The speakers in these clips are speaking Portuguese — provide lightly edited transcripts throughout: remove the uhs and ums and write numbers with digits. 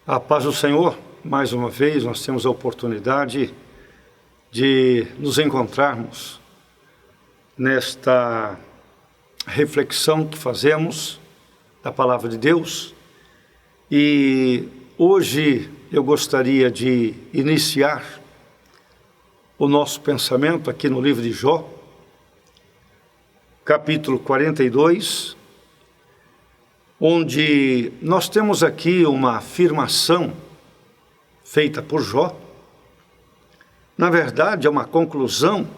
A paz do Senhor, mais uma vez nós temos a oportunidade de nos encontrarmos nesta reflexão que fazemos da Palavra de Deus. E hoje eu gostaria de iniciar o nosso pensamento aqui no livro de Jó, capítulo 42, onde nós temos aqui uma afirmação feita por Jó. Na verdade, é uma conclusão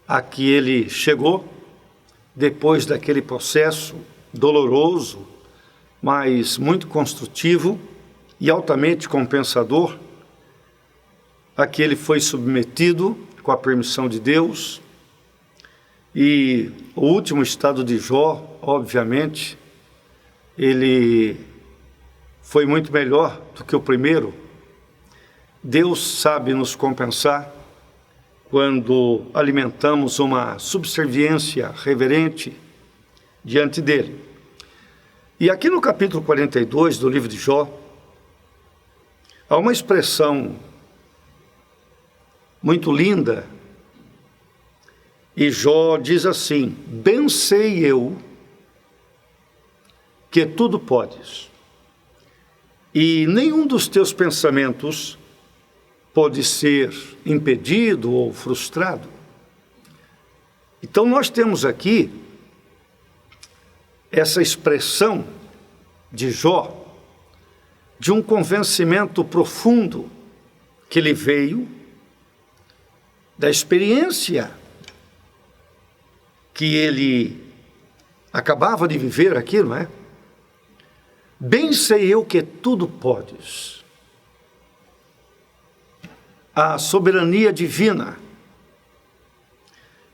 a que ele chegou depois daquele processo doloroso, mas muito construtivo e altamente compensador, a que ele foi submetido com a permissão de Deus. E o último estado de Jó, obviamente, ele foi muito melhor do que o primeiro. Deus sabe nos compensar quando alimentamos uma subserviência reverente diante dele. E aqui no capítulo 42 do livro de Jó, há uma expressão muito linda. E Jó diz assim: bem sei eu que tudo podes, e nenhum dos teus pensamentos pode ser impedido ou frustrado. Então nós temos aqui essa expressão de Jó, de um convencimento profundo que lhe veio da experiência que ele acabava de viver aqui, não é? Bem sei eu que tudo podes. A soberania divina.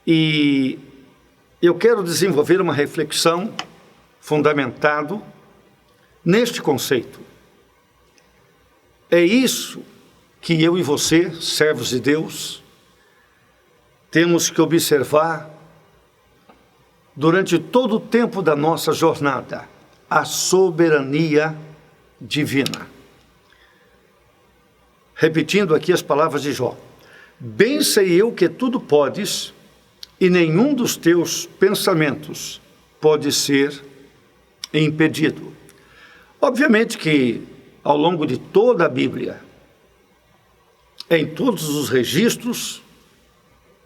E eu quero desenvolver uma reflexão fundamentado neste conceito. É isso que eu e você, servos de Deus, temos que observar durante todo o tempo da nossa jornada, a soberania divina. Repetindo aqui as palavras de Jó: bem sei eu que tudo podes, e nenhum dos teus pensamentos pode ser impedido. Obviamente que ao longo de toda a Bíblia, em todos os registros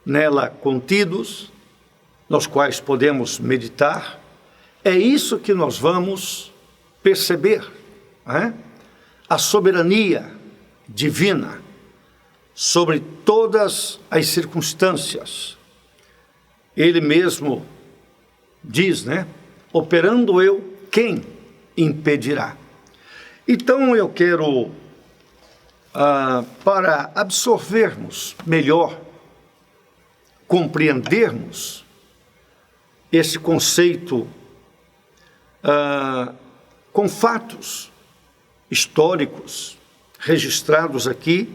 nela contidos, nos quais podemos meditar, é isso que nós vamos perceber, né? A soberania divina sobre todas as circunstâncias. Ele mesmo diz, né? Operando eu, quem impedirá? Então eu quero, para absorvermos melhor, compreendermos esse conceito com fatos históricos registrados aqui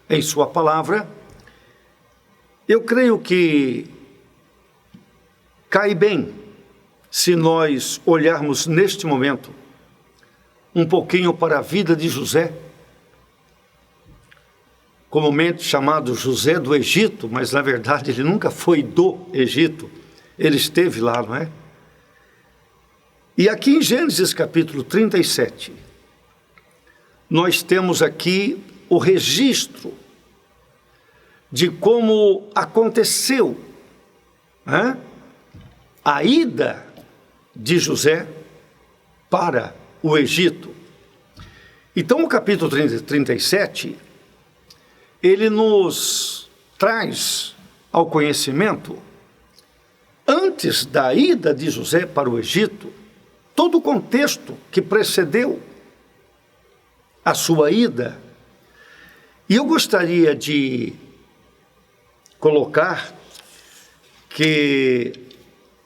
em sua palavra, eu creio que cai bem se nós olharmos neste momento um pouquinho para a vida de José, comumente chamado José do Egito, mas na verdade ele nunca foi do Egito. Ele esteve lá, não é? E aqui em Gênesis capítulo 37, nós temos aqui o registro de como aconteceu, né, a ida de José para o Egito. Então o capítulo 37, ele nos traz ao conhecimento, antes da ida de José para o Egito, todo o contexto que precedeu a sua ida. E eu gostaria de colocar que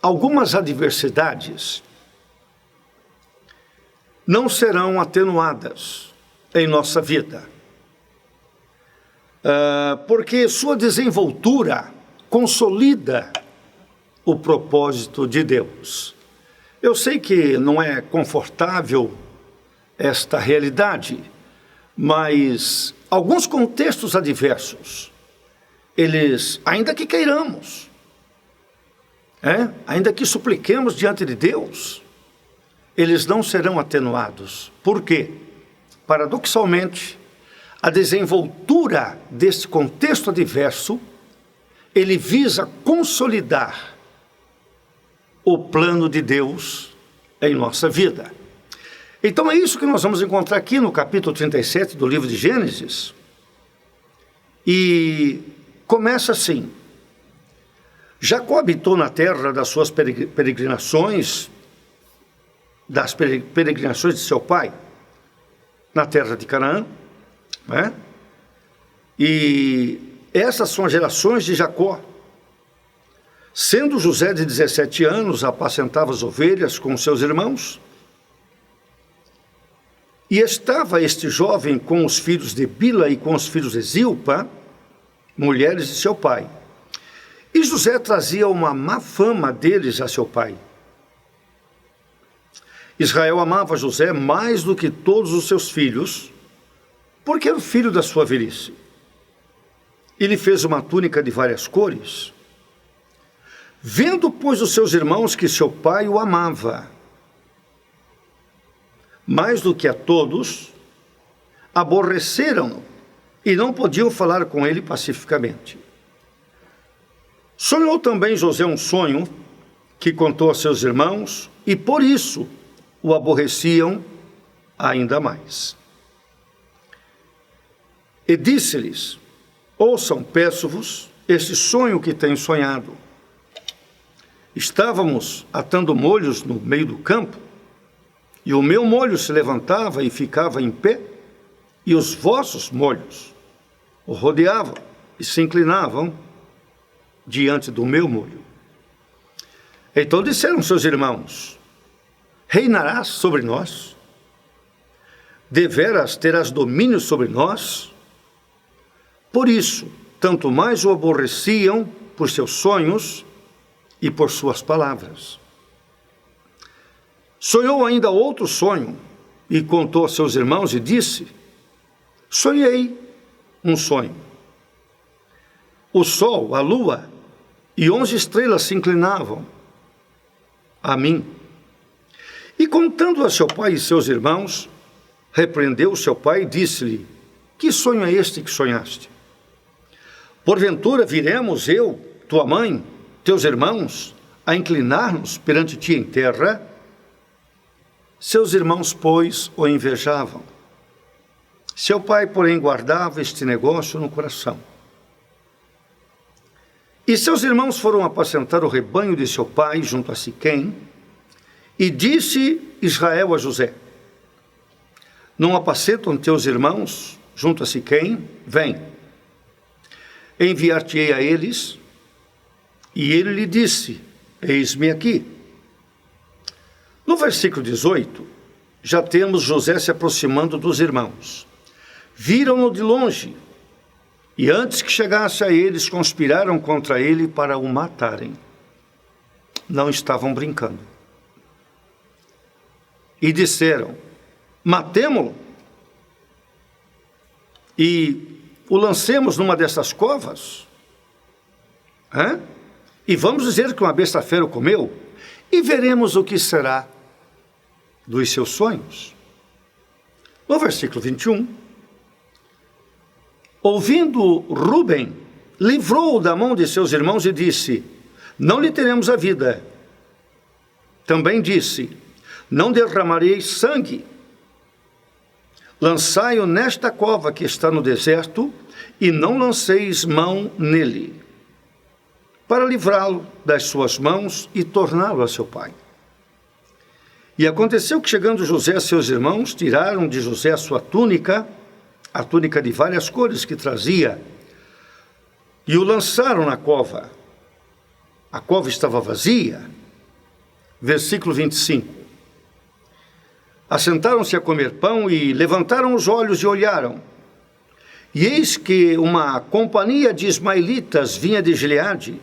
algumas adversidades não serão atenuadas em nossa vida, porque sua desenvoltura consolida o propósito de Deus. Eu sei que não é confortável esta realidade, mas alguns contextos adversos, eles, ainda que queiramos, ainda que supliquemos diante de Deus, eles não serão atenuados. Por quê? Paradoxalmente, a desenvoltura deste contexto adverso, ele visa consolidar o plano de Deus em nossa vida. Então é isso que nós vamos encontrar aqui no capítulo 37 do livro de Gênesis. E começa assim: Jacó habitou na terra das suas peregrinações, das peregrinações de seu pai, na terra de Canaã, E essas são as gerações de Jacó. Sendo José de 17 anos, apacentava as ovelhas com seus irmãos. E estava este jovem com os filhos de Bila e com os filhos de Zilpa, mulheres de seu pai. E José trazia uma má fama deles a seu pai. Israel amava José mais do que todos os seus filhos, porque era o filho da sua velhice. Ele fez uma túnica de várias cores. Vendo, pois, os seus irmãos que seu pai o amava mais do que a todos, aborreceram-no e não podiam falar com ele pacificamente. Sonhou também José um sonho que contou a seus irmãos e por isso o aborreciam ainda mais. E disse-lhes: ouçam, peço-vos, este sonho que tenho sonhado. Estávamos atando molhos no meio do campo, e o meu molho se levantava e ficava em pé, e os vossos molhos o rodeavam e se inclinavam diante do meu molho. Então disseram seus irmãos: reinarás sobre nós? Deveras terás domínio sobre nós? Por isso, tanto mais o aborreciam por seus sonhos e por suas palavras. Sonhou ainda outro sonho e contou a seus irmãos e disse: sonhei um sonho. O sol, a lua e 11 estrelas se inclinavam a mim. E contando a seu pai e seus irmãos, repreendeu seu pai e disse-lhe: que sonho é este que sonhaste? Porventura viremos eu, tua mãe, teus irmãos, a inclinar-nos perante ti em terra? Seus irmãos, pois, o invejavam. Seu pai, porém, guardava este negócio no coração. E seus irmãos foram apacentar o rebanho de seu pai junto a Siquém, e disse Israel a José: não apacentam teus irmãos junto a Siquém? Vem, enviar-te-ei a eles. E ele lhe disse: eis-me aqui. No versículo 18, já temos José se aproximando dos irmãos. Viram-no de longe, e antes que chegasse a eles, conspiraram contra ele para o matarem. Não estavam brincando. E disseram: matemo-lo e o lancemos numa dessas covas? E vamos dizer que uma besta fera o comeu, e veremos o que será dos seus sonhos. No versículo 21, ouvindo Rubem, livrou-o da mão de seus irmãos e disse: não lhe teremos a vida. Também disse: não derramareis sangue. Lançai-o nesta cova que está no deserto, e não lanceis mão nele, para livrá-lo das suas mãos e torná-lo a seu pai. E aconteceu que, chegando José a seus irmãos, tiraram de José a sua túnica, a túnica de várias cores que trazia, e o lançaram na cova. A cova estava vazia. Versículo 25. Assentaram-se a comer pão e levantaram os olhos e olharam. E eis que uma companhia de ismaelitas vinha de Gileade.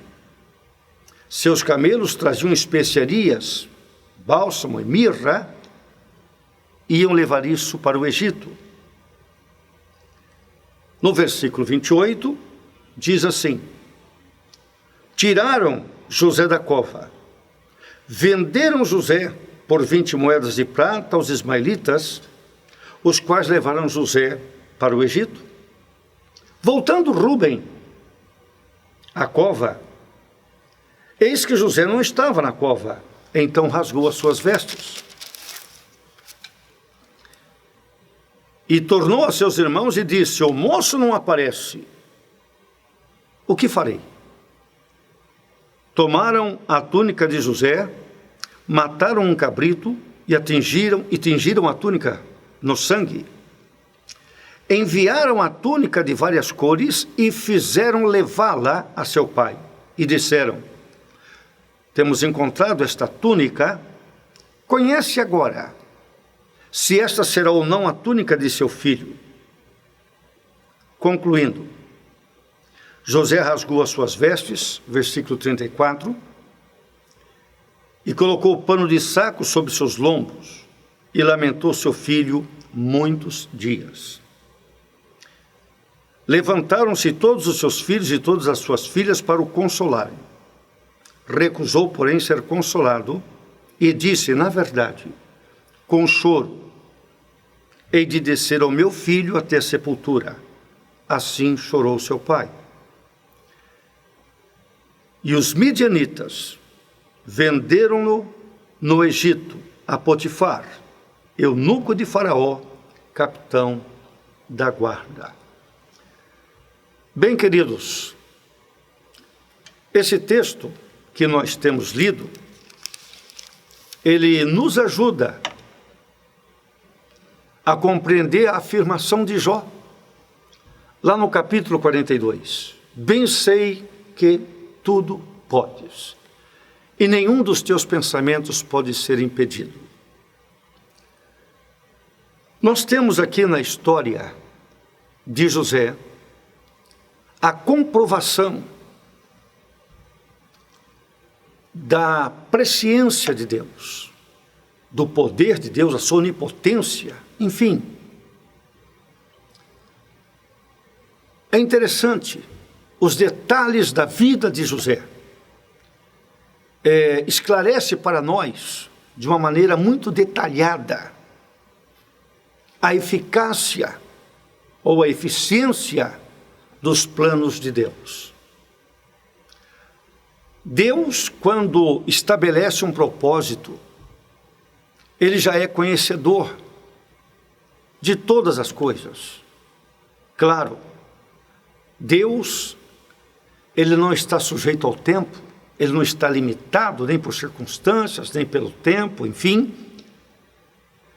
Seus camelos traziam especiarias, bálsamo e mirra, iam levar isso para o Egito. No versículo 28, diz assim: tiraram José da cova, venderam José por 20 moedas de prata aos ismaelitas, os quais levaram José para o Egito. Voltando Rúben à cova, eis que José não estava na cova, então rasgou as suas vestes. E tornou a seus irmãos e disse: o moço não aparece, o que farei? Tomaram a túnica de José, mataram um cabrito e tingiram a túnica no sangue. Enviaram a túnica de várias cores e fizeram levá-la a seu pai. E disseram: temos encontrado esta túnica, conhece agora se esta será ou não a túnica de seu filho. Concluindo, José rasgou as suas vestes, versículo 34, e colocou o pano de saco sobre seus lombos, e lamentou seu filho muitos dias. Levantaram-se todos os seus filhos e todas as suas filhas para o consolarem. Recusou, porém, ser consolado, e disse: na verdade, com choro, hei de descer ao meu filho até a sepultura. Assim chorou seu pai. E os midianitas venderam-no no Egito a Potifar, eunuco de Faraó, capitão da guarda. Bem, queridos, esse texto que nós temos lido, ele nos ajuda a compreender a afirmação de Jó, lá no capítulo 42. Bem sei que tudo podes, e nenhum dos teus pensamentos pode ser impedido. Nós temos aqui na história de José a comprovação da presciência de Deus, do poder de Deus, a sua onipotência, enfim. É interessante os detalhes da vida de José. Esclarece para nós, de uma maneira muito detalhada, a eficácia ou a eficiência dos planos de Deus. Deus, quando estabelece um propósito, ele já é conhecedor de todas as coisas. Claro, Deus, ele não está sujeito ao tempo, ele não está limitado nem por circunstâncias, nem pelo tempo, enfim.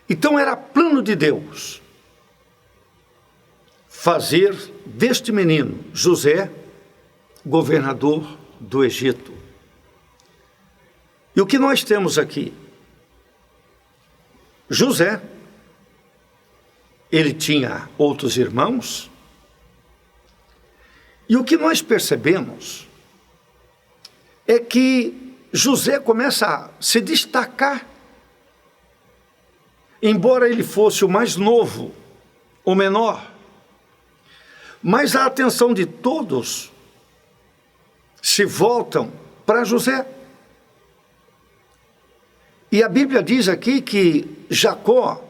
Então era plano de Deus fazer deste menino, José, governador do Egito. E o que nós temos aqui? José, ele tinha outros irmãos, e o que nós percebemos é que José começa a se destacar. Embora ele fosse o mais novo, o menor, mas a atenção de todos se voltam para José. E a Bíblia diz aqui que Jacó,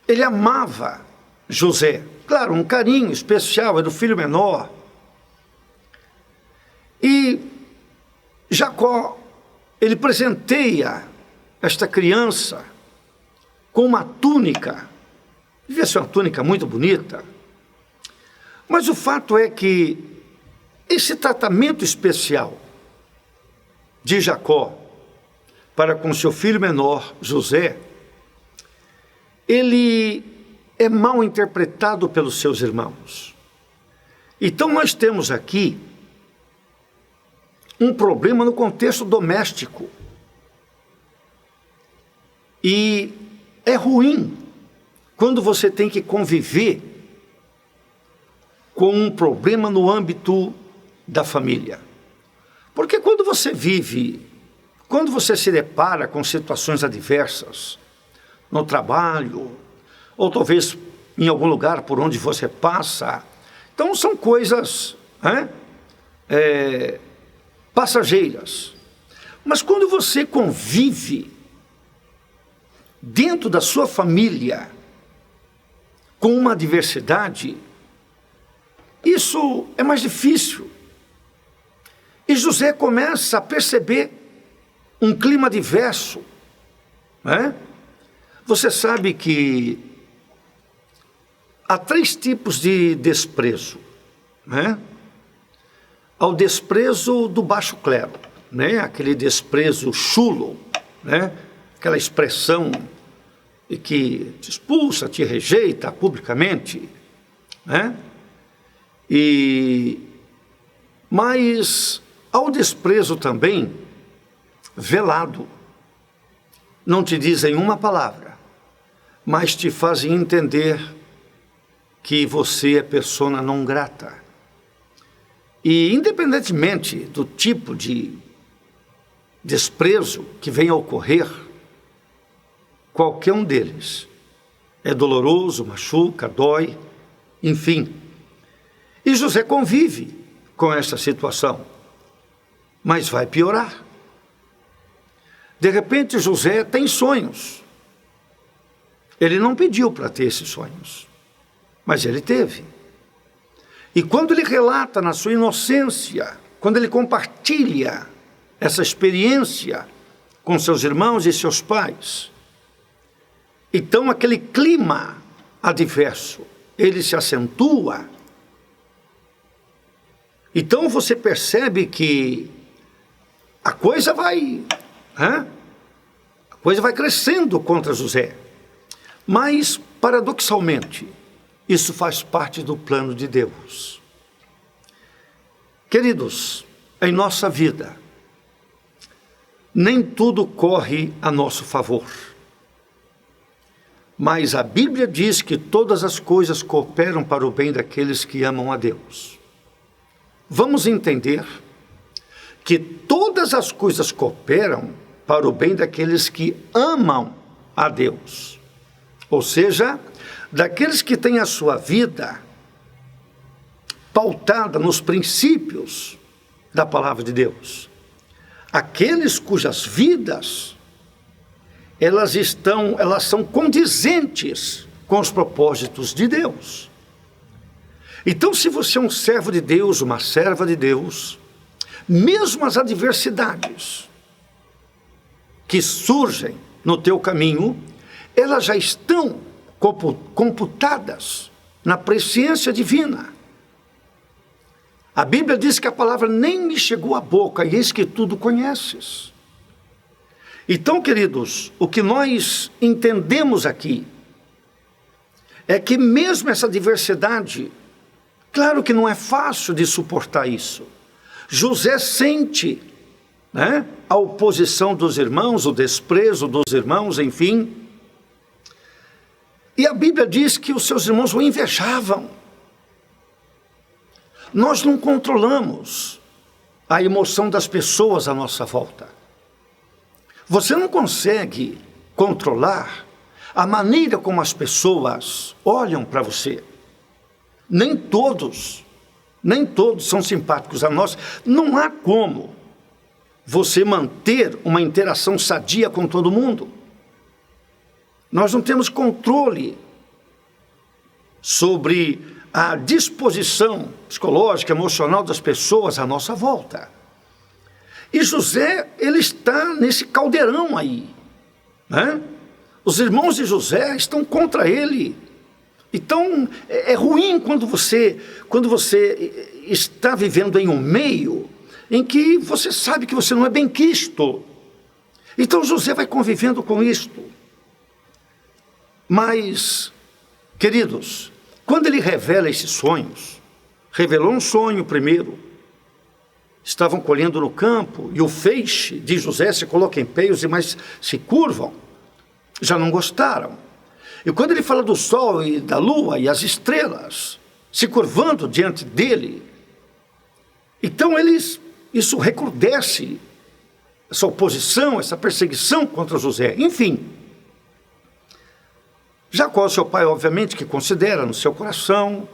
ele amava José. Claro, um carinho especial, é do filho menor. E Jacó, ele presenteia esta criança com uma túnica, devia ser uma túnica muito bonita, mas o fato é que esse tratamento especial de Jacó para com seu filho menor, José, ele é mal interpretado pelos seus irmãos. Então nós temos aqui um problema no contexto doméstico. E é ruim quando você tem que conviver com um problema no âmbito da família. Porque quando você se depara com situações adversas, no trabalho, ou talvez em algum lugar por onde você passa. Então são coisas passageiras. Mas quando você convive dentro da sua família com uma adversidade, isso é mais difícil. E José começa a perceber um clima adverso. Você sabe que há 3 tipos de desprezo. Há o desprezo do baixo clero, aquele desprezo chulo, aquela expressão que te expulsa, te rejeita publicamente. Mas há o desprezo também velado. Não te dizem uma palavra, mas te fazem entender que você é persona não grata. E independentemente do tipo de desprezo que venha a ocorrer, qualquer um deles é doloroso, machuca, dói, enfim. E José convive com essa situação, mas vai piorar. De repente José tem sonhos. Ele não pediu para ter esses sonhos, mas ele teve. E quando ele relata na sua inocência, quando ele compartilha essa experiência com seus irmãos e seus pais, então aquele clima adverso, ele se acentua. Então você percebe que a coisa vai crescendo contra José. Mas, paradoxalmente, isso faz parte do plano de Deus. Queridos, em nossa vida, nem tudo corre a nosso favor. Mas a Bíblia diz que todas as coisas cooperam para o bem daqueles que amam a Deus. Vamos entender que todas as coisas cooperam para o bem daqueles que amam a Deus. Ou seja, daqueles que têm a sua vida pautada nos princípios da palavra de Deus. Aqueles cujas vidas, elas são condizentes com os propósitos de Deus. Então, se você é um servo de Deus, uma serva de Deus, mesmo as adversidades que surgem no teu caminho, elas já estão computadas na presciência divina. A Bíblia diz que a palavra nem me chegou à boca, e eis que tudo conheces. Então, queridos, o que nós entendemos aqui é que mesmo essa diversidade, claro que não é fácil de suportar isso. José sente a oposição dos irmãos, o desprezo dos irmãos, enfim. E a Bíblia diz que os seus irmãos o invejavam. Nós não controlamos a emoção das pessoas à nossa volta. Você não consegue controlar a maneira como as pessoas olham para você. Nem todos são simpáticos a nós. Não há como você manter uma interação sadia com todo mundo. Nós não temos controle sobre a disposição psicológica, emocional das pessoas à nossa volta. E José, ele está nesse caldeirão aí. Os irmãos de José estão contra ele. Então, é ruim quando você está vivendo em um meio em que você sabe que você não é bem quisto. Então, José vai convivendo com isto. Mas, queridos, quando ele revela esses sonhos, revelou um sonho primeiro. Estavam colhendo no campo e o feixe de José se coloca em pé e os demais se curvam. Já não gostaram. E quando ele fala do sol e da lua e as estrelas se curvando diante dele, então isso recrudesce essa oposição, essa perseguição contra José. Enfim, Jacó, seu pai, obviamente, que considera no seu coração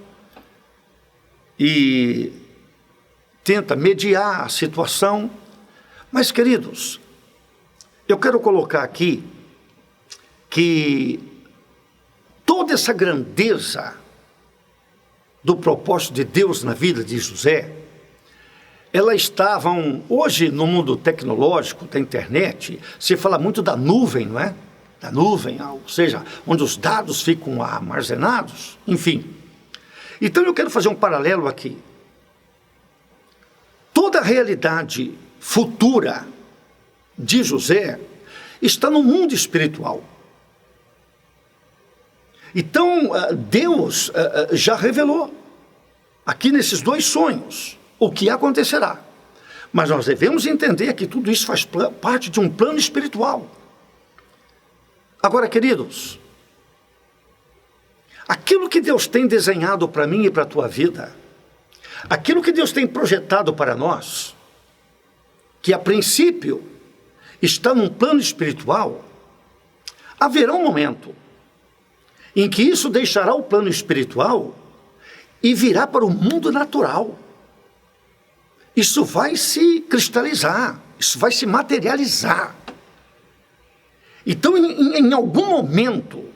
e tenta mediar a situação. Mas, queridos, eu quero colocar aqui que toda essa grandeza do propósito de Deus na vida de José, elas estavam, hoje no mundo tecnológico, da internet, se fala muito da nuvem, não é? Da nuvem, ou seja, onde os dados ficam armazenados, enfim. Então eu quero fazer um paralelo aqui. Toda a realidade futura de José está no mundo espiritual. Então, Deus já revelou, aqui nesses dois sonhos, o que acontecerá. Mas nós devemos entender que tudo isso faz parte de um plano espiritual. Agora, queridos, aquilo que Deus tem desenhado para mim e para a tua vida, aquilo que Deus tem projetado para nós, que a princípio está num plano espiritual, haverá um momento em que isso deixará o plano espiritual e virá para o mundo natural. Isso vai se cristalizar, isso vai se materializar. Então, em algum momento,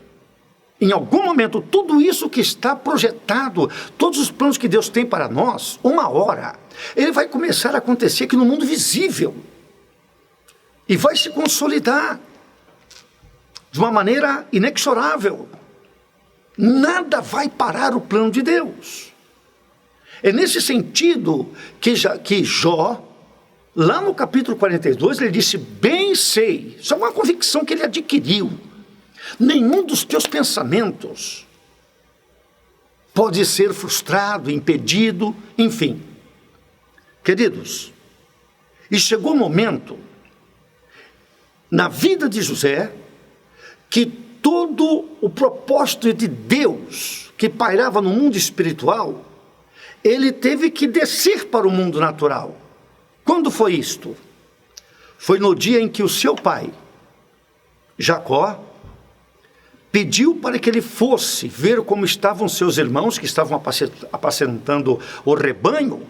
tudo isso que está projetado, todos os planos que Deus tem para nós, uma hora, ele vai começar a acontecer aqui no mundo visível e vai se consolidar de uma maneira inexorável. Nada vai parar o plano de Deus. É nesse sentido que Jó, lá no capítulo 42, ele disse, bem sei, isso é uma convicção que ele adquiriu, nenhum dos teus pensamentos pode ser frustrado, impedido, enfim. Queridos, e chegou o momento, na vida de José, que todo o propósito de Deus que pairava no mundo espiritual, ele teve que descer para o mundo natural. Quando foi isto? Foi no dia em que o seu pai, Jacó, pediu para que ele fosse ver como estavam seus irmãos, que estavam apacentando o rebanho,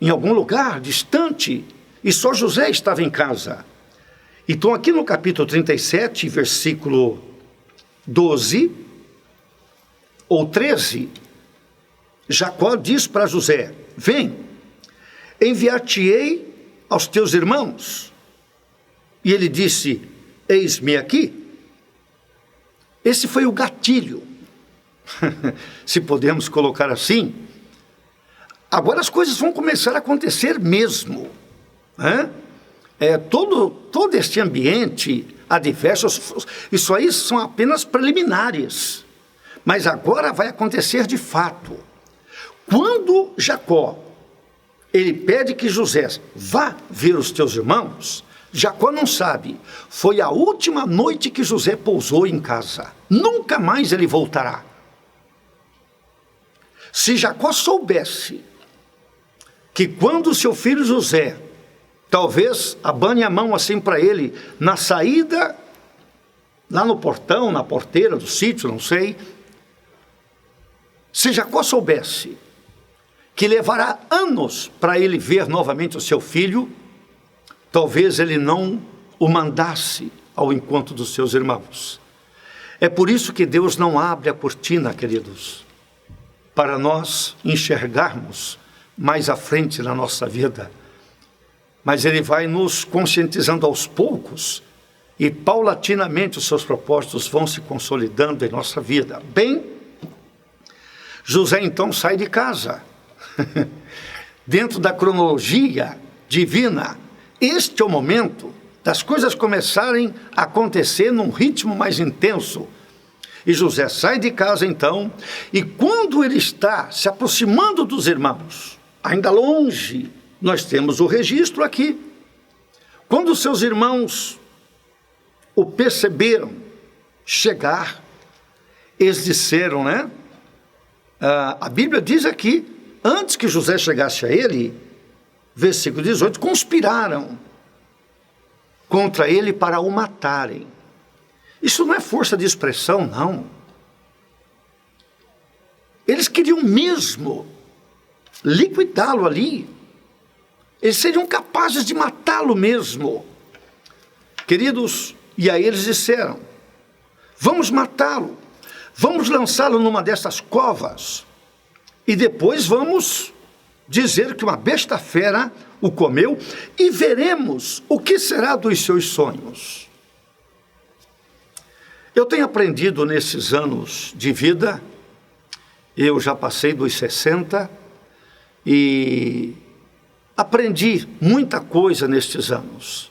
em algum lugar distante, e só José estava em casa. Então aqui no capítulo 37, versículo 12 ou 13, Jacó diz para José, vem, enviar-te-ei aos teus irmãos. E ele disse, eis-me aqui. Esse foi o gatilho, se podemos colocar assim. Agora as coisas vão começar a acontecer mesmo, né? Todo este ambiente adverso, isso aí são apenas preliminares, mas agora vai acontecer de fato. Quando Jacó, ele pede que José vá ver os teus irmãos, Jacó não sabe, foi a última noite que José pousou em casa, nunca mais ele voltará. Se Jacó soubesse que quando seu filho José, talvez abane a mão assim para ele, na saída, lá no portão, na porteira do sítio, não sei, se Jacó soubesse que levará anos para ele ver novamente o seu filho, talvez ele não o mandasse ao encontro dos seus irmãos. É por isso que Deus não abre a cortina, queridos, para nós enxergarmos mais à frente na nossa vida. Mas Ele vai nos conscientizando aos poucos e paulatinamente os seus propósitos vão se consolidando em nossa vida. Bem, José então sai de casa. Dentro da cronologia divina, este é o momento das coisas começarem a acontecer num ritmo mais intenso. E José sai de casa então, e quando ele está se aproximando dos irmãos, ainda longe, nós temos o registro aqui. Quando seus irmãos o perceberam chegar, eles disseram, né? A Bíblia diz aqui, antes que José chegasse a ele, versículo 18, conspiraram contra ele para o matarem. Isso não é força de expressão, não. Eles queriam mesmo liquidá-lo ali. Eles seriam capazes de matá-lo mesmo. Queridos, e aí eles disseram: vamos matá-lo, vamos lançá-lo numa dessas covas, e depois vamos dizer que uma besta fera o comeu, e veremos o que será dos seus sonhos. Eu tenho aprendido nesses anos de vida, eu já passei dos 60, e aprendi muita coisa nestes anos.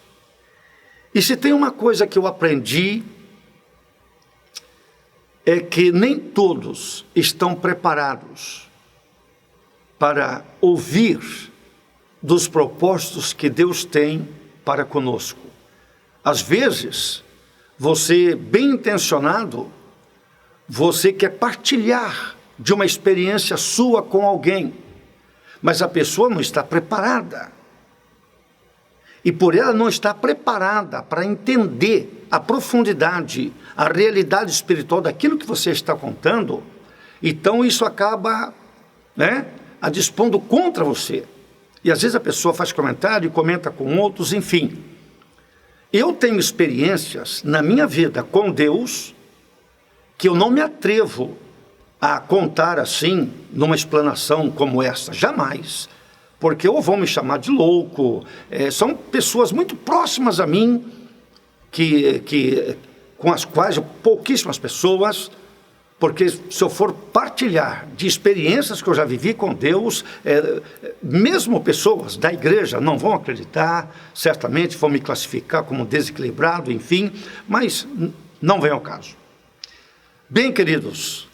E se tem uma coisa que eu aprendi, é que nem todos estão preparados para ouvir dos propósitos que Deus tem para conosco. Às vezes, você, bem intencionado, você quer partilhar de uma experiência sua com alguém, mas a pessoa não está preparada. E por ela não estar preparada para entender a profundidade, a realidade espiritual daquilo que você está contando, então isso acaba, a dispondo contra você. E às vezes a pessoa faz comentário e comenta com outros, enfim. Eu tenho experiências na minha vida com Deus que eu não me atrevo a contar assim, numa explanação como essa, jamais. Porque ou vão me chamar de louco, são pessoas muito próximas a mim, com as quais pouquíssimas pessoas, porque se eu for partilhar de experiências que eu já vivi com Deus, mesmo pessoas da igreja não vão acreditar, certamente vão me classificar como desequilibrado, enfim, mas não vem ao caso. Bem, queridos,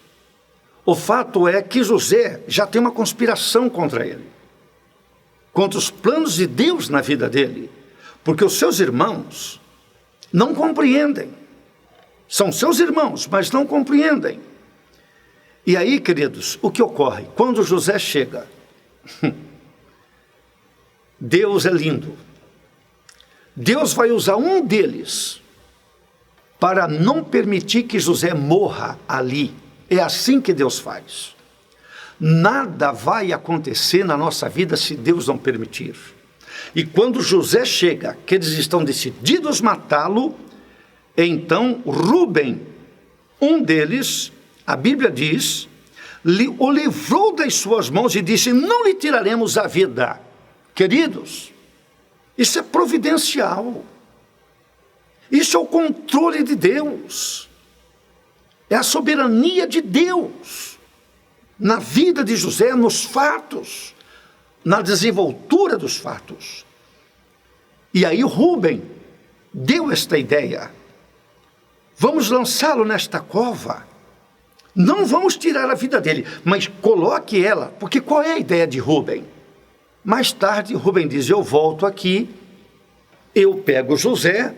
o fato é que José já tem uma conspiração contra ele, contra os planos de Deus na vida dele, porque os seus irmãos não compreendem. São seus irmãos, mas não compreendem. E aí, queridos, o que ocorre? Quando José chega, Deus é lindo. Deus vai usar um deles para não permitir que José morra ali. É assim que Deus faz. Nada vai acontecer na nossa vida se Deus não permitir. E quando José chega, que eles estão decididos matá-lo, então Rúben, um deles, a Bíblia diz, o livrou das suas mãos e disse: não lhe tiraremos a vida. Queridos, isso é providencial. Isso é o controle de Deus. É a soberania de Deus na vida de José, nos fatos, na desenvoltura dos fatos. E aí Rúben deu esta ideia: vamos lançá-lo nesta cova, não vamos tirar a vida dele, mas coloque ela, porque qual é a ideia de Rúben? Mais tarde Rúben diz: eu volto aqui, eu pego José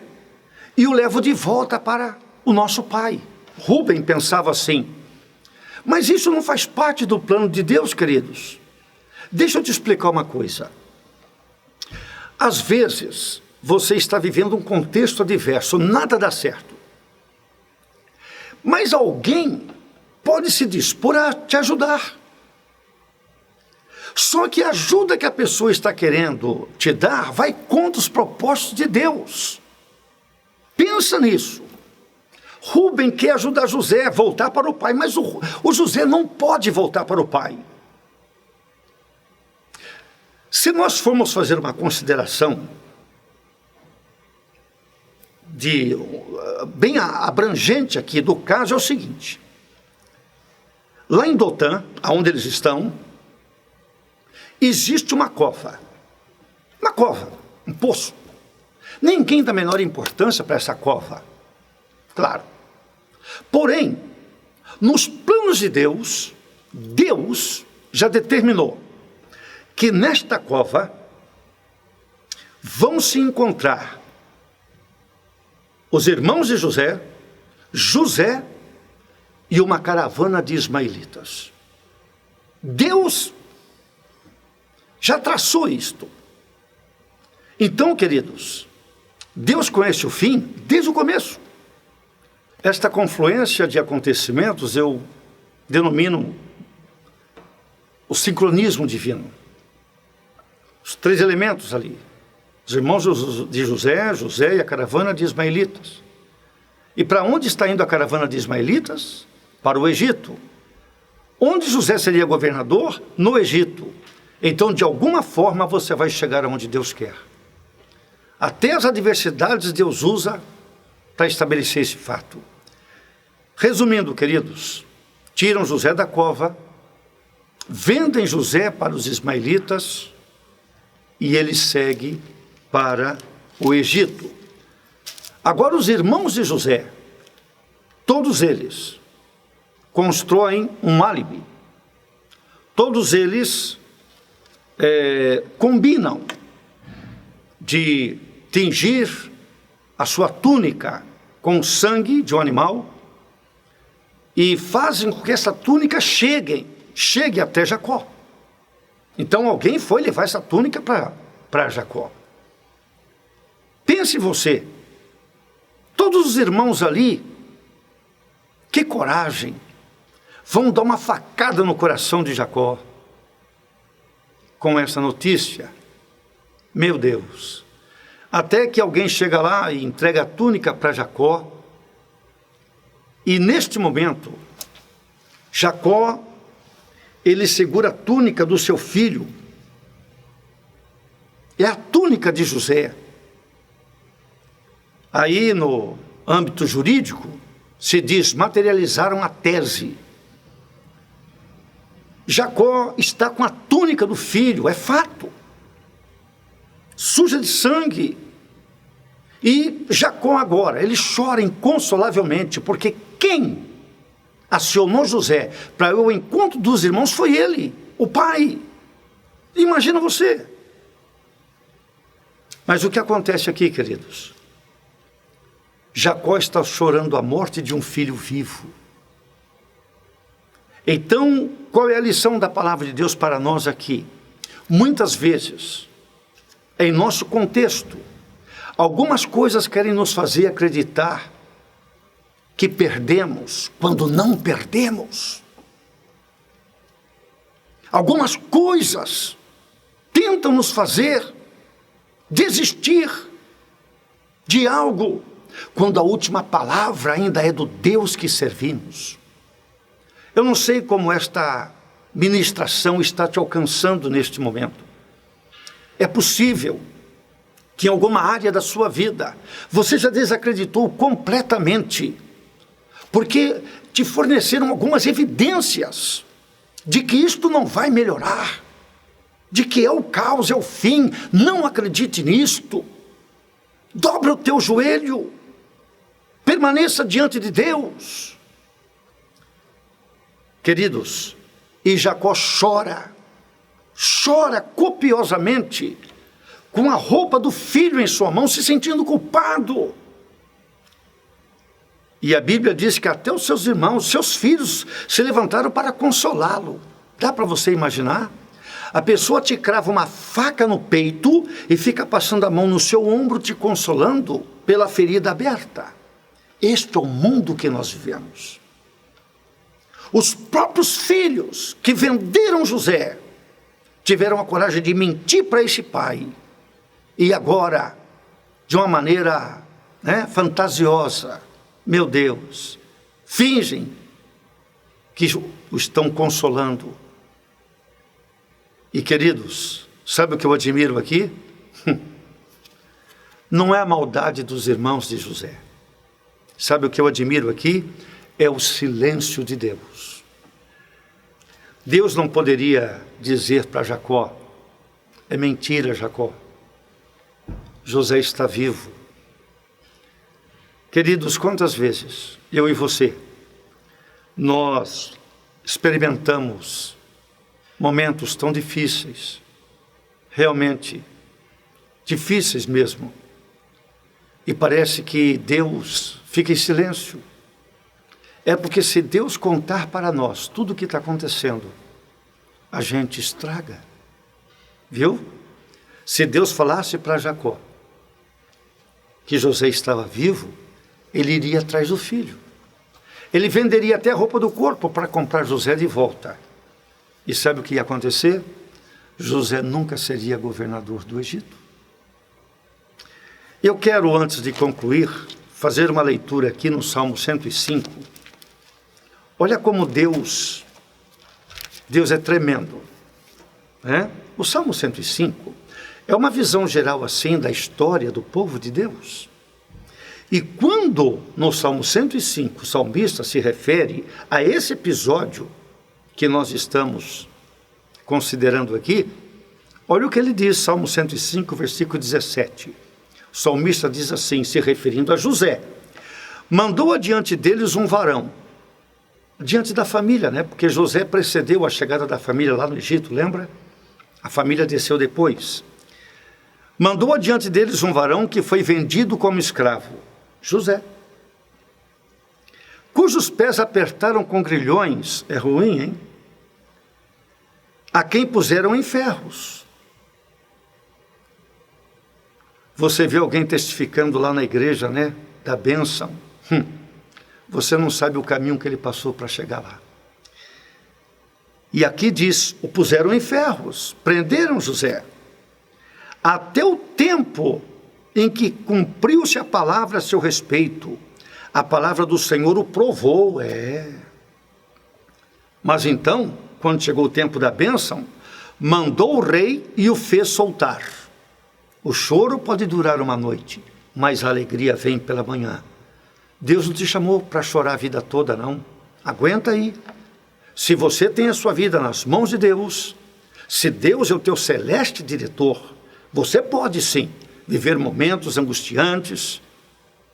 e o levo de volta para o nosso pai. Rúben pensava assim, mas isso não faz parte do plano de Deus, queridos. Deixa eu te explicar uma coisa. Às vezes, você está vivendo um contexto adverso, nada dá certo. Mas alguém pode se dispor a te ajudar. Só que a ajuda que a pessoa está querendo te dar vai contra os propósitos de Deus. Pensa nisso. Rúben quer ajudar José a voltar para o pai, mas o José não pode voltar para o pai. Se nós formos fazer uma consideração bem abrangente aqui do caso, é o seguinte: lá em Dotã, onde eles estão, existe uma cova, um poço. Ninguém dá menor importância para essa cova, claro. Porém, nos planos de Deus, Deus já determinou que nesta cova vão se encontrar os irmãos de José, José e uma caravana de ismaelitas. Deus já traçou isto. Então, queridos, Deus conhece o fim desde o começo. Esta confluência de acontecimentos eu denomino o sincronismo divino. Os três elementos ali. Os irmãos de José, José e a caravana de ismaelitas. E para onde está indo a caravana de ismaelitas? Para o Egito. Onde José seria governador? No Egito. Então, de alguma forma, você vai chegar aonde Deus quer. Até as adversidades Deus usa para estabelecer esse fato. Resumindo, queridos, tiram José da cova, vendem José para os ismaelitas e ele segue para o Egito. Agora, os irmãos de José, todos eles, constroem um álibi. Todos eles combinam de tingir a sua túnica com sangue de um animal e fazem com que essa túnica chegue até Jacó. Então alguém foi levar essa túnica para Jacó. Pense você, todos os irmãos ali, que coragem, vão dar uma facada no coração de Jacó com essa notícia. Meu Deus, até que alguém chega lá e entrega a túnica para Jacó, e neste momento, Jacó, ele segura a túnica do seu filho, é a túnica de José. Aí no âmbito jurídico, se diz, materializaram a tese. Jacó está com a túnica do filho, é fato, suja de sangue. E Jacó agora, ele chora inconsolavelmente, porque quem acionou José para ir ao encontro dos irmãos foi ele, o pai. Imagina você. Mas o que acontece aqui, queridos? Jacó está chorando a morte de um filho vivo. Então, qual é a lição da palavra de Deus para nós aqui? Muitas vezes, em nosso contexto, algumas coisas querem nos fazer acreditar que perdemos quando não perdemos. Algumas coisas tentam nos fazer desistir de algo quando a última palavra ainda é do Deus que servimos. Eu não sei como esta ministração está te alcançando neste momento. É possível que em alguma área da sua vida você já desacreditou completamente, porque te forneceram algumas evidências de que isto não vai melhorar, de que é o caos, é o fim. Não acredite nisto. Dobra o teu joelho, permaneça diante de Deus. Queridos, e Jacó chora copiosamente, com a roupa do filho em sua mão, se sentindo culpado. E a Bíblia diz que até os seus irmãos, seus filhos, se levantaram para consolá-lo. Dá para você imaginar? A pessoa te crava uma faca no peito e fica passando a mão no seu ombro, te consolando pela ferida aberta. Este é o mundo que nós vivemos. Os próprios filhos que venderam José tiveram a coragem de mentir para esse pai. E agora, de uma maneira fantasiosa, meu Deus, fingem que o estão consolando. E queridos, sabe o que eu admiro aqui? Não é a maldade dos irmãos de José. Sabe o que eu admiro aqui? É o silêncio de Deus. Deus não poderia dizer para Jacó: é mentira, Jacó, José está vivo. Queridos, quantas vezes eu e você, nós experimentamos momentos tão difíceis, realmente difíceis mesmo, e parece que Deus fica em silêncio. É porque se Deus contar para nós tudo o que está acontecendo, a gente estraga, viu? Se Deus falasse para Jacó que José estava vivo, ele iria atrás do filho. Ele venderia até a roupa do corpo para comprar José de volta. E sabe o que ia acontecer? José nunca seria governador do Egito. Eu quero, antes de concluir, fazer uma leitura aqui no Salmo 105. Olha como Deus é tremendo. Né? O Salmo 105 é uma visão geral assim da história do povo de Deus. E quando no Salmo 105 o salmista se refere a esse episódio que nós estamos considerando aqui, olha o que ele diz, Salmo 105, versículo 17. O salmista diz assim, se referindo a José: mandou adiante deles um varão, diante da família, né? Porque José precedeu a chegada da família lá no Egito, lembra? A família desceu depois. Mandou adiante deles um varão que foi vendido como escravo, José, cujos pés apertaram com grilhões, é ruim, hein? A quem puseram em ferros. Você vê alguém testificando lá na igreja, né? Da bênção. Você não sabe o caminho que ele passou para chegar lá. E aqui diz, o puseram em ferros, prenderam José, até o tempo em que cumpriu-se a palavra a seu respeito. A palavra do Senhor o provou, Mas então, quando chegou o tempo da bênção, mandou o rei e o fez soltar. O choro pode durar uma noite, mas a alegria vem pela manhã. Deus não te chamou para chorar a vida toda, não. Aguenta aí. Se você tem a sua vida nas mãos de Deus, se Deus é o teu celeste diretor, você pode sim viver momentos angustiantes,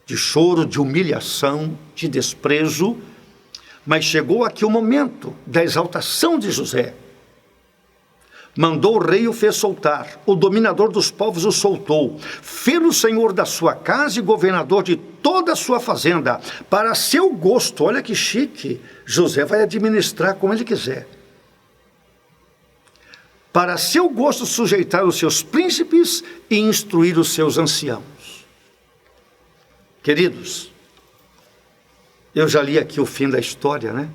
de choro, de humilhação, de desprezo, mas chegou aqui o momento da exaltação de José. Mandou o rei e o fez soltar, o dominador dos povos o soltou, fê-lo senhor da sua casa e governador de toda a sua fazenda, para seu gosto. Olha que chique, José vai administrar como ele quiser. Para seu gosto sujeitar os seus príncipes e instruir os seus anciãos. Queridos, eu já li aqui o fim da história, né?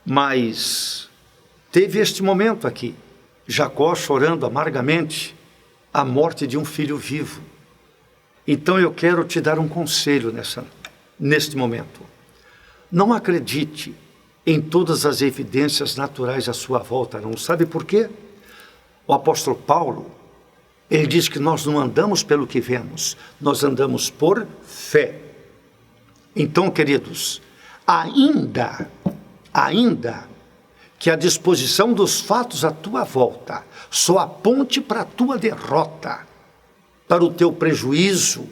Mas teve este momento aqui, Jacó chorando amargamente a morte de um filho vivo. Então eu quero te dar um conselho neste momento. Não acredite em todas as evidências naturais à sua volta, não. Sabe por quê? O apóstolo Paulo, ele diz que nós não andamos pelo que vemos, nós andamos por fé. Então, queridos, ainda que a disposição dos fatos à tua volta só aponte para a tua derrota, para o teu prejuízo,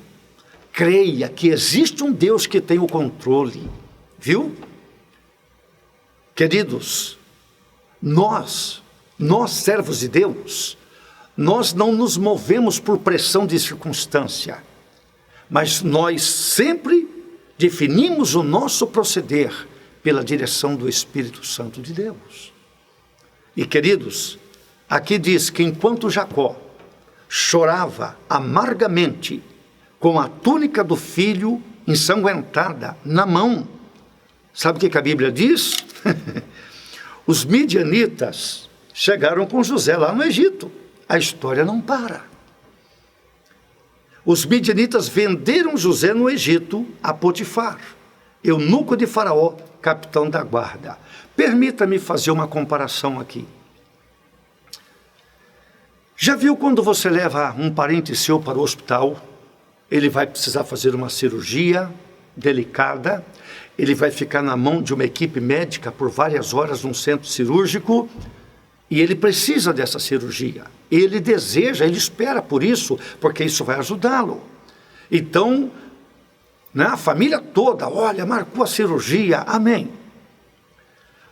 creia que existe um Deus que tem o controle, viu? Queridos, nós servos de Deus, nós não nos movemos por pressão de circunstância, mas nós sempre definimos o nosso proceder pela direção do Espírito Santo de Deus. E queridos, aqui diz que enquanto Jacó chorava amargamente com a túnica do filho ensanguentada na mão, sabe o que a Bíblia diz? Os midianitas chegaram com José lá no Egito. A história não para. Os midianitas venderam José no Egito a Potifar, eunuco de Faraó, capitão da guarda. Permita-me fazer uma comparação aqui. Já viu quando você leva um parente seu para o hospital, ele vai precisar fazer uma cirurgia delicada, ele vai ficar na mão de uma equipe médica por várias horas num centro cirúrgico, e ele precisa dessa cirurgia, ele deseja, ele espera por isso, porque isso vai ajudá-lo. Então, né, a família toda, olha, marcou a cirurgia, amém.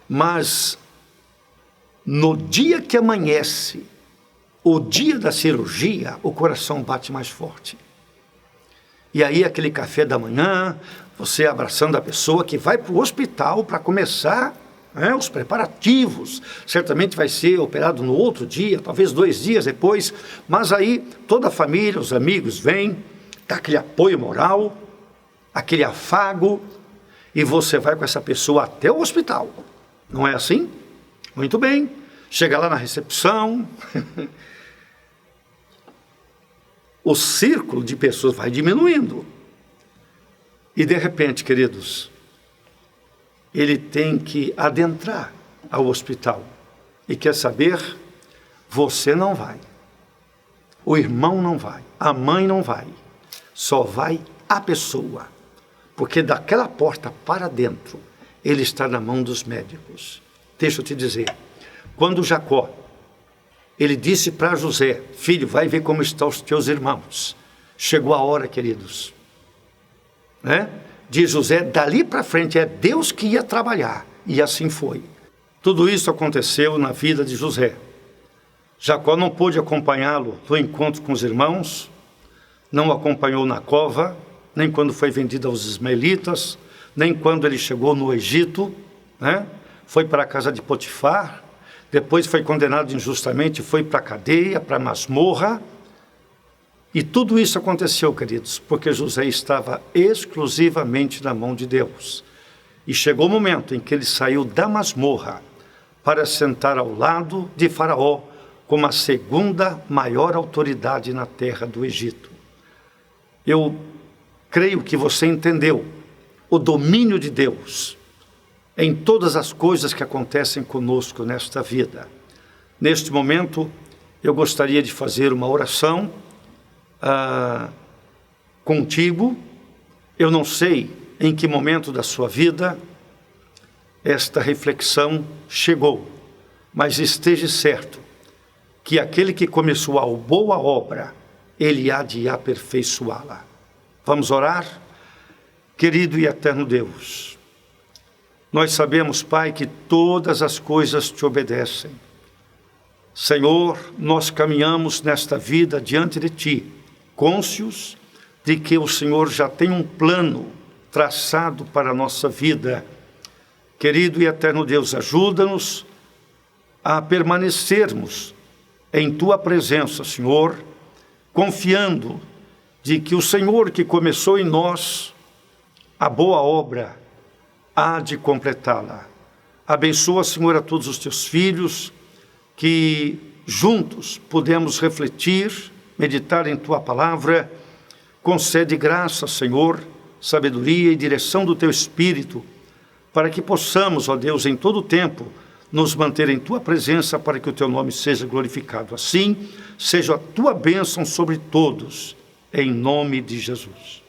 Mas, no dia que amanhece, o dia da cirurgia, o coração bate mais forte. E aí aquele café da manhã, você abraçando a pessoa que vai para o hospital para começar os preparativos. Certamente vai ser operado no outro dia, talvez 2 dias depois, mas aí toda a família, os amigos vêm, dá aquele apoio moral, aquele afago, e você vai com essa pessoa até o hospital. Não é assim? Muito bem. Chega lá na recepção, o círculo de pessoas vai diminuindo. E de repente, queridos, ele tem que adentrar ao hospital. E quer saber? Você não vai. O irmão não vai. A mãe não vai. Só vai a pessoa. Porque daquela porta para dentro, ele está na mão dos médicos. Deixa eu te dizer. Quando Jacó, ele disse para José, filho, vai ver como estão os teus irmãos. Chegou a hora, queridos. De José, dali para frente, é Deus que ia trabalhar. E assim foi. Tudo isso aconteceu na vida de José. Jacó não pôde acompanhá-lo no encontro com os irmãos, não o acompanhou na cova, nem quando foi vendido aos ismaelitas, nem quando ele chegou no Egito, foi para a casa de Potifar, depois foi condenado injustamente, foi para a cadeia, para a masmorra. E tudo isso aconteceu, queridos, porque José estava exclusivamente na mão de Deus. E chegou o momento em que ele saiu da masmorra para sentar ao lado de Faraó como a segunda maior autoridade na terra do Egito. Eu creio que você entendeu o domínio de Deus em todas as coisas que acontecem conosco nesta vida. Neste momento, eu gostaria de fazer uma oração contigo. Eu não sei em que momento da sua vida esta reflexão chegou, mas esteja certo que aquele que começou a boa obra, ele há de aperfeiçoá-la. Vamos orar? Querido e eterno Deus, nós sabemos, Pai, que todas as coisas te obedecem. Senhor, nós caminhamos nesta vida diante de Ti, cônscios de que o Senhor já tem um plano traçado para a nossa vida. Querido e eterno Deus, ajuda-nos a permanecermos em Tua presença, Senhor, confiando de que o Senhor que começou em nós a boa obra há de completá-la. Abençoa, Senhor, a todos os Teus filhos, que juntos podemos refletir, meditar em Tua palavra. Concede graça, Senhor, sabedoria e direção do Teu Espírito, para que possamos, ó Deus, em todo o tempo, nos manter em Tua presença, para que o Teu nome seja glorificado. Assim, seja a Tua bênção sobre todos, em nome de Jesus.